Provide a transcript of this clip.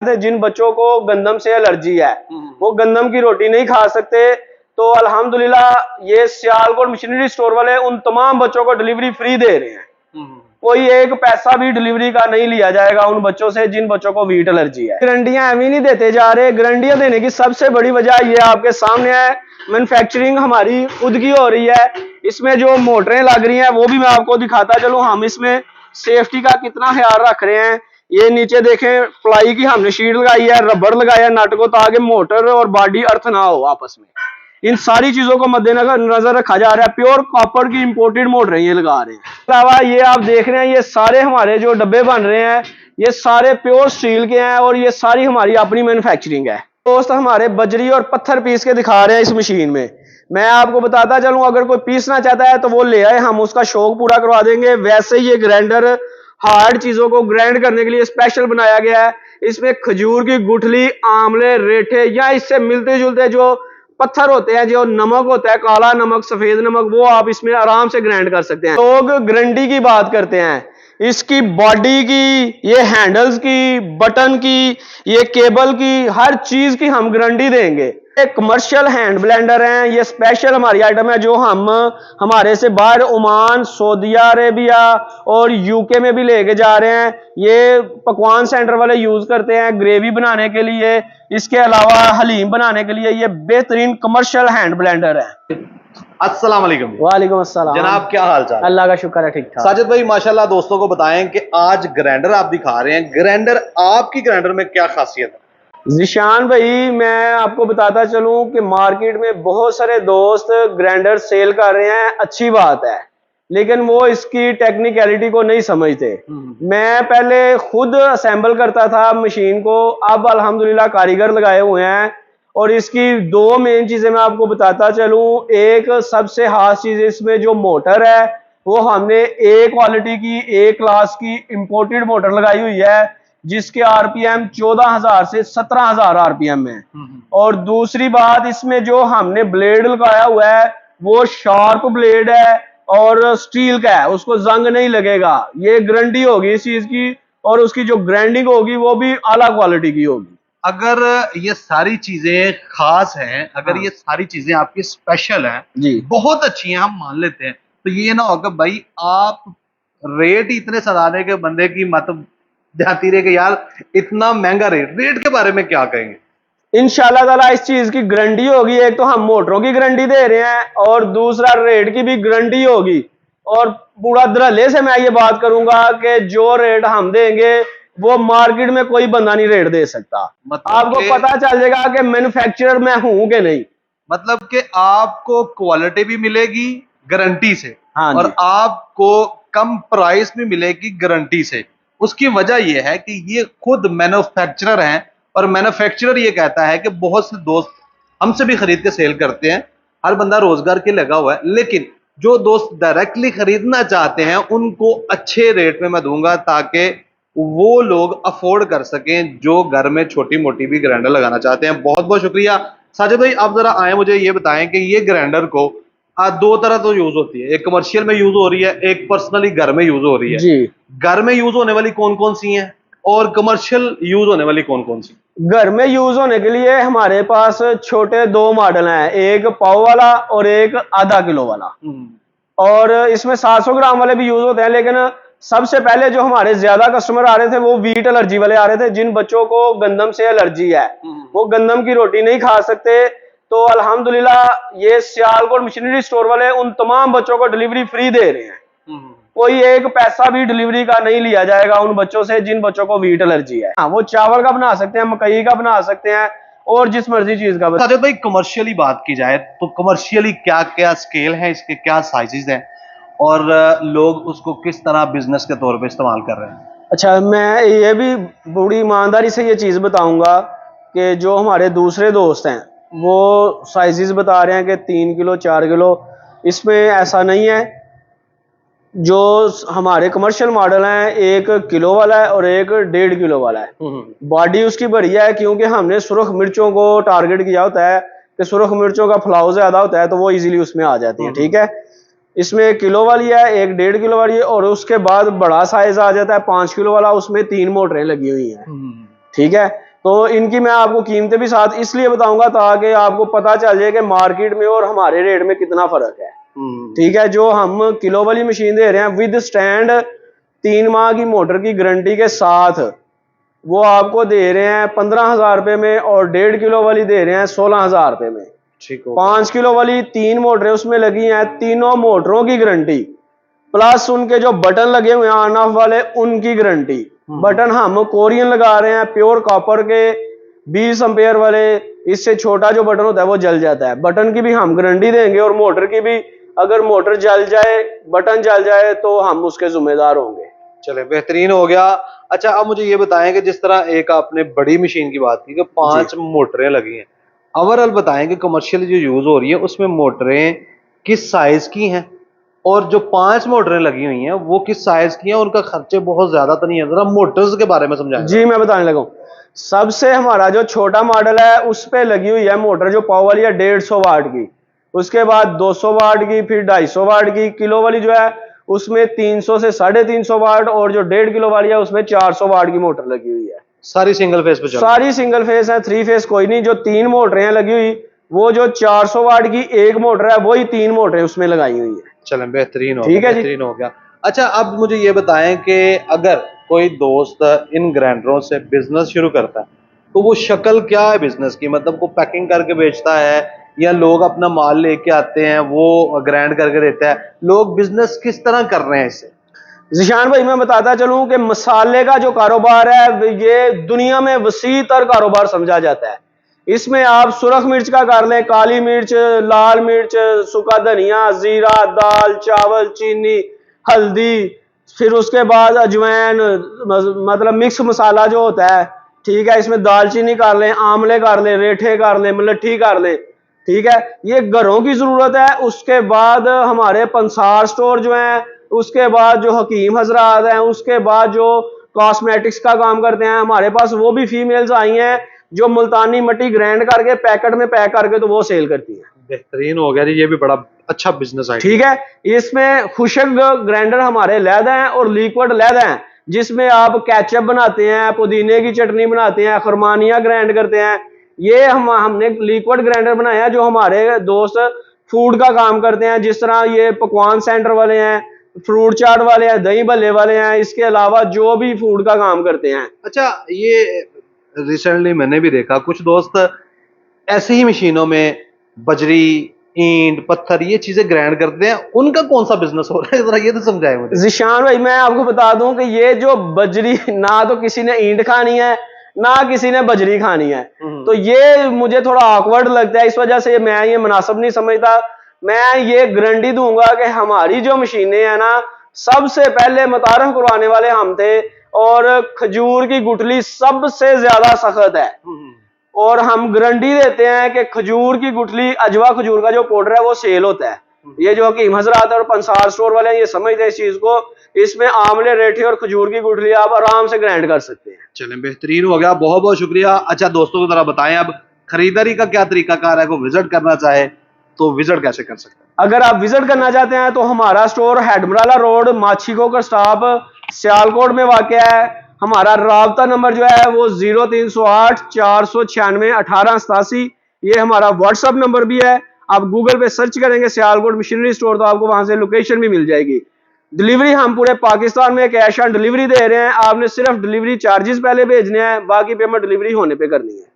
जिन बच्चों को गंदम से एलर्जी है वो गंदम की रोटी नहीं खा सकते, तो अल्हम्दुलिल्लाह ये सियालकोट मशीनरी स्टोर वाले उन तमाम बच्चों को डिलीवरी फ्री दे रहे हैं। कोई एक पैसा भी डिलीवरी का नहीं लिया जाएगा उन बच्चों से जिन बच्चों को वीट एलर्जी है। गारंटियां अभी नहीं देते जा रहे। गारंटियां देने की सबसे बड़ी वजह ये आपके सामने है, मैन्युफैक्चरिंग हमारी खुद की हो रही है। इसमें जो मोटरें लग रही हैं वो भी मैं आपको दिखाता चलूं, हम इसमें सेफ्टी का कितना ख्याल रख रहे हैं। ये नीचे देखें, प्लाई की हमने शीट लगाई है, रबड़ लगाया है नट को, ताकि मोटर और बॉडी अर्थ ना हो आपस में। इन सारी चीजों को मद्देनजर रखा जा रहा है। प्योर कॉपर की इंपोर्टेड मोटर ये लगा रहे हैं। अलावा ये आप देख रहे हैं, ये सारे हमारे जो डब्बे बन रहे हैं ये सारे प्योर स्टील के हैं और ये सारी हमारी अपनी मैन्युफैक्चरिंग है। दोस्त हमारे बजरी और पत्थर पीस के दिखा रहे हैं इस मशीन में। मैं आपको बताता चलूं, अगर कोई पीसना चाहता है तो वो ले आए, हम उसका शौक पूरा करवा देंगे। वैसे ये ग्राइंडर हार्ड चीजों को ग्राइंड करने के लिए स्पेशल बनाया गया है। इसमें खजूर की गुठली, आंवले, रेठे या इससे मिलते जुलते जो पत्थर होते हैं, जो नमक होता है, काला नमक, सफेद नमक, वो आप इसमें आराम से ग्राइंड कर सकते हैं। लोग गारंटी की बात करते हैं, इसकी बॉडी की, ये हैंडल्स की, बटन की, ये केबल की, हर चीज की हम गारंटी देंगे। एक कमर्शियल हैंड ब्लेंडर है, ये स्पेशल हमारी आइटम है जो हम हमारे से बाहर ओमान, सऊदी अरेबिया और यूके में भी लेके जा रहे हैं। ये पकवान सेंटर वाले यूज करते हैं ग्रेवी बनाने के लिए, इसके अलावा हलीम बनाने के लिए। ये बेहतरीन कमर्शियल हैंड ब्लेंडर है। अस्सलाम वालेकुम। वालेकुम अस्सलाम जनाब, क्या हाल चाल? अल्लाह का शुक्र है, ठीक ठाक। साजिद भाई माशाल्लाह, दोस्तों को बताएं कि आज ग्राइंडर आप दिखा रहे हैं। ग्राइंडर, आपकी ग्राइंडर में क्या खासियत है? जिशान भाई, मैं आपको बताता चलूं कि मार्केट में बहुत सारे दोस्त ग्राइंडर सेल कर रहे हैं, अच्छी बात है, लेकिन वो इसकी टेक्निकलिटी को नहीं समझते। मैं पहले खुद असेंबल करता था मशीन को, अब अल्हम्दुलिल्लाह कारीगर लगाए हुए हैं। और इसकी दो मेन चीजें मैं आपको बताता चलूं। एक सबसे खास चीज इसमें जो मोटर है वो हमने ए क्वालिटी की, ए क्लास की इंपोर्टेड मोटर लगाई हुई है, जिसके आरपीएम 14,000 से 17,000 आरपीएम है। और दूसरी बात, इसमें जो हमने ब्लेड लगाया हुआ है वो शार्प ब्लेड है और स्टील का है, उसको जंग नहीं लगेगा। ये गारंटी होगी इस चीज की, और उसकी जो ग्राइंडिंग होगी वो भी आला क्वालिटी की होगी। अगर ये सारी चीजें खास हैं, अगर ये सारी चीजें आपकी स्पेशल हैं जी, बहुत अच्छी हैं, हम मान लेते हैं, तो ये ना होगा भाई आप रेट इतने सदाने के बंदे की मत जाती रहे कि यार इतना महंगा रेट के बारे में क्या कहेंगे? इंशाल्लाह ताला इस चीज की गारंटी होगी। एक तो हम मोटरों की गारंटी दे रहे हैं और दूसरा रेट की भी गारंटी होगी। और पूरा धड़ल्ले से मैं ये बात करूंगा कि जो रेट हम देंगे वो मार्केट में कोई बंदा नहीं रेट दे सकता। मतलब आपको पता चल जाएगा कि मैन्युफैक्चरर मैं हूं कि नहीं। मतलब कि आपको क्वालिटी भी मिलेगी गारंटी से, हाँ और जी। आपको कम प्राइस भी मिलेगी गारंटी से। उसकी वजह यह है कि ये खुद मैन्युफैक्चरर हैं, और मैन्युफैक्चरर ये कहता है कि बहुत से दोस्त हमसे भी खरीद के सेल करते हैं, हर बंदा रोजगार के लगा हुआ है, लेकिन जो दोस्त डायरेक्टली खरीदना चाहते हैं उनको अच्छे रेट में मैं दूंगा ताकि वो लोग अफोर्ड कर सकें जो घर में छोटी मोटी भी ग्राइंडर लगाना चाहते हैं। बहुत बहुत शुक्रिया। साजिद भाई, आप जरा आए, मुझे ये बताएं कि ये ग्राइंडर को दो तरह तो यूज होती है, एक कमर्शियल में यूज हो रही है, एक पर्सनली घर में यूज हो रही है जी। घर में यूज होने वाली कौन कौन सी हैं और कमर्शियल यूज होने वाली कौन कौन सी? घर में यूज होने के लिए हमारे पास छोटे दो मॉडल हैं, एक पाव वाला और एक आधा किलो वाला। और इसमें 700 ग्राम वाले भी यूज होते हैं, लेकिन सबसे पहले जो हमारे ज्यादा कस्टमर आ रहे थे वो वीट एलर्जी वाले आ रहे थे, जिन बच्चों को गंदम से एलर्जी है, वो गंदम की रोटी नहीं खा सकते। तो अल्हम्दुलिल्लाह ये सियालकोट मशीनरी स्टोर वाले उन तमाम बच्चों को डिलीवरी फ्री दे रहे हैं। कोई एक पैसा भी डिलीवरी का नहीं लिया जाएगा उन बच्चों से जिन बच्चों को वीट एलर्जी है। हाँ, वो चावल का बना सकते हैं, मकई का बना सकते हैं और जिस मर्जी चीज का। साजिद भाई, कमर्शियली बात की जाए तो कमर्शियली क्या क्या स्केल है, इसके क्या साइजेस हैं, और लोग उसको किस तरह बिजनेस के तौर पे इस्तेमाल कर रहे हैं? अच्छा, मैं ये भी बड़ी ईमानदारी से ये चीज बताऊंगा कि जो हमारे दूसरे दोस्त हैं वो साइजेस बता रहे हैं कि 3 किलो 4 किलो, इसमें ऐसा नहीं है। जो हमारे कमर्शियल मॉडल हैं, 1 किलो वाला है और एक 1.5 किलो वाला है। बॉडी उसकी बढ़िया है क्योंकि हमने सुर्ख मिर्चों को टारगेट किया होता है कि सुर्ख मिर्चों का फ्लाव ज्यादा होता है तो वो इजीली उसमें आ जाती है। ठीक है, इसमें 1 किलो वाली है, एक 1.5 किलो वाली है, और उसके बाद बड़ा साइज आ जाता है 5 किलो वाला, उसमें 3 मोटरें लगी हुई हैं। ठीक है, तो इनकी मैं आपको कीमतें भी साथ इसलिए बताऊंगा ताकि आपको पता चल जाए कि मार्केट में और हमारे रेट में कितना फर्क है। ठीक है, जो हम किलो वाली मशीन दे रहे हैं विद स्टैंड 3 माह की मोटर की गारंटी के साथ, वो आपको दे रहे हैं 15,000 रुपए में, और 1.5 किलो वाली दे रहे हैं 16,000 रुपए में। ठीक हो। 5 किलो वाली 3 मोटरें उसमें लगी हैं, तीनों मोटरों की गारंटी, प्लस उनके जो बटन लगे हुए हैं ऑन ऑफ वाले उनकी गारंटी। बटन हम कोरियन लगा रहे हैं, प्योर कॉपर के 20 एम्पेयर वाले। इससे छोटा जो बटन होता है वो जल जाता है। बटन की भी हम गारंटी देंगे, और मोटर की भी, अगर मोटर जल जाए, बटन जल जाए तो हम उसके जिम्मेदार होंगे। चले, बेहतरीन हो गया। अच्छा, अब मुझे ये बताएं कि जिस तरह एक आपने बड़ी मशीन की बात की कि 5 मोटरें लगी हैं, ओवरऑल बताएं कि कमर्शियल जो यूज हो रही है उसमें मोटरें किस साइज की हैं, और जो 5 मोटरें लगी हुई हैं वो किस साइज की हैं, उनका खर्चे बहुत ज्यादा तो नहीं है? जरा मोटर्स के बारे में समझाएं। जी, मैं बताने लगा हूं। सबसे हमारा जो छोटा मॉडल है उस पे लगी हुई है मोटर जो पावर वाली है 150 वाट की, उसके बाद 200 वाट की, फिर 250 वाट की। किलो वाली जो है उसमें 300 से 350 वाट, और जो 1.5 किलो वाली है उसमें 400 वाट की मोटर लगी हुई है। सारी सिंगल फेस पे चल सारी सिंगल फेस है, 3 फेस कोई नहीं। जो 3 मोटरें हैं लगी हुई, वो जो 400 वाट की एक मोटर है वही 3 मोटरें उसमें लगाई हुई है। चलें, बेहतरीन हो ठीक गया, है जी। बेहतरीन हो गया। अच्छा, अब मुझे ये बताएं कि अगर कोई दोस्त इन ग्राइंडरों से बिजनेस शुरू करता है तो वो शक्ल क्या है बिजनेस की? मतलब वो पैकिंग करके बेचता है, या लोग अपना माल लेके आते हैं वो ग्राइंड करके देता है? लोग बिजनेस किस तरह कर रहे हैं इससे? जिशान भाई, मैं बताता चलूं कि मसाले का जो कारोबार है ये दुनिया में वसी तर कारोबार समझा जाता है। इसमें आप सुरख मिर्च का कर लें, काली मिर्च, लाल मिर्च, सूखा धनिया, जीरा, दाल, चावल, चीनी, हल्दी, फिर उसके बाद अजवाइन, मतलब मिक्स मसाला जो होता है। ठीक है, इसमें दालचीनी कर लें, आंवले कर लें, रेठे कर लें, मलट्ठी कर लें। ठीक है, ये घरों की जरूरत है। उसके बाद हमारे पंसार स्टोर जो है, उसके बाद जो हकीम हजरात हैं, उसके बाद जो कॉस्मेटिक्स का काम करते हैं, हमारे पास वो भी फीमेल्स आई हैं जो मुल्तानी मट्टी ग्राइंड करके पैकेट में पैक करके तो वो सेल करती हैं। बेहतरीन हो गया जी, ये भी बड़ा अच्छा बिजनेस है। ठीक है, इसमें खुशक ग्राइंडर हमारे लैदा हैं और लिक्विड लैदा हैं, जिसमें आप केचप बनाते हैं, पुदीने की चटनी बनाते हैं, खुरमानिया ग्राइंड करते हैं। ये हमने लिक्विड ग्राइंडर बनाया जो हमारे दोस्त फूड का काम करते हैं, जिस तरह ये पकवान सेंटर वाले हैं, फ्रूट चाट वाले हैं, दही भल्ले वाले हैं, इसके अलावा जो भी फूड का काम करते हैं। अच्छा, ये रिसेंटली मैंने भी देखा कुछ दोस्त ऐसी ही मशीनों में बजरी, ईंट, पत्थर ये चीजें ग्राइंड करते हैं, उनका कौन सा बिजनेस हो रहा है? जरा ये तो समझाए मुझे। जिशान भाई, मैं आपको बता दूं कि ये जो बजरी, ना तो किसी ने ईंट खानी है ना किसी ने बजरी खानी है, तो ये मुझे थोड़ा ऑकवर्ड लगता है। इस वजह से मैं ये मुनासिब नहीं समझता। मैं ये गारंटी दूंगा कि हमारी जो मशीनें हैं ना, सबसे पहले मुतारफ करवाने वाले हम थे, और खजूर की गुठली सबसे ज्यादा सख्त है। और हम गारंटी देते हैं कि खजूर की गुठली, अजवा खजूर का जो पाउडर है वो सेल होता है। ये जो हकीम हजरात और पंसार स्टोर वाले हैं ये समझते हैं इस चीज को। इसमें आंवले, रेठे और खजूर की गुठली आप आराम से ग्राइंड कर सकते हैं। चलें, बेहतरीन हो गया, बहुत बहुत शुक्रिया। अच्छा दोस्तों को जरा बताएं अब खरीदारी का क्या तरीकाकार है? को विजिट करना चाहे तो विजिट कैसे कर सकते हैं? अगर आप विजिट करना चाहते हैं तो हमारा स्टोर हेडमराला रोड, माछीको का स्टॉप, सियालकोट में वाक़ है। हमारा राब्ता नंबर जो है वो 0308 496 1887, ये हमारा व्हाट्सएप नंबर भी है। आप गूगल पे सर्च करेंगे सियालकोट मशीनरी स्टोर तो आपको वहां से लोकेशन भी मिल जाएगी। डिलीवरी हम पूरे पाकिस्तान में कैश ऑन डिलीवरी दे रहे हैं। आपने सिर्फ डिलीवरी चार्जेस पहले भेजने हैं, बाकी पेमेंट डिलीवरी होने पे करनी है।